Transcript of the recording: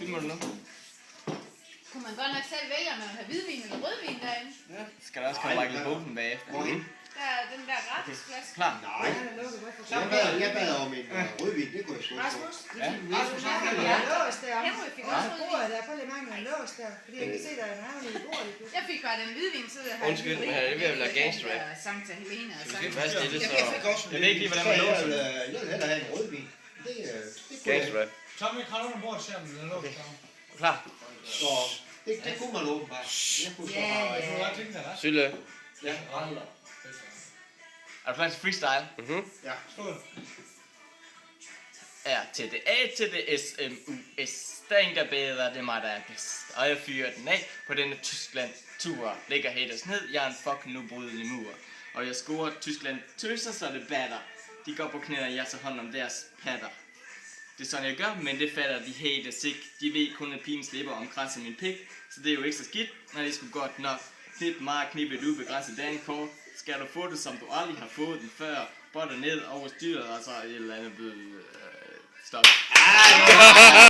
Filmer du nu? Kunne man godt nok selv vælge, om man vil have hvidvin eller rødvin derinde? Ja. Skal der også komme Michael Bolton bagefter? Der er den der gratisflaske. Klar. Nej, jeg bad om en rødvin, det kunne jeg sgu ikke få. Rasmus, Ja. Rasmus, jeg har låst der. Henry fik også Bordet, rødvin. der er på lidt mange med lås der, fordi jeg kan se, der er en havne i bordet. Jeg fik bare den hvidvin, så jeg har Undskyld, men det vil jeg være gangster rap. Sankta Helena og Hvad er det så? Jeg fik Jeg ved ikke lige, hvordan man låser den. Jeg vil hellere have en rødvin. Det kunne jeg. Gangster rap. Tommy, kravl under bordet, ser om den er låst. Klar. Så det kunne man åbenbart. Jeg kunne så bare... Jeg kunne godt tænke dig, hvad? Sylle. Ja, ret. Er du klar til freestyle? Ja. Skål. R til det A til det S M U S. Der er ingen, der er bedre, det er mig, der er bedst. Og jeg fyrer den af på denne Tyskland-tur. Lægger haters ned, jeg er en fucking ubrydelig mur. Og jeg scorer Tyskland tøser, så det batter. De går på knæene, og jeg tager hånd om deres patter. Det er sådan, jeg gør, men det fatter de haters ikke. De ved kun, at pigen slipper omkranser min pik. Så det er jo ikke så skidt, når det skulle godt nok. Knip mig, knip et ubegrænset dankort. Skal du få det, som du aldrig har fået den før? Botter ned over styret, og så et eller andet stop.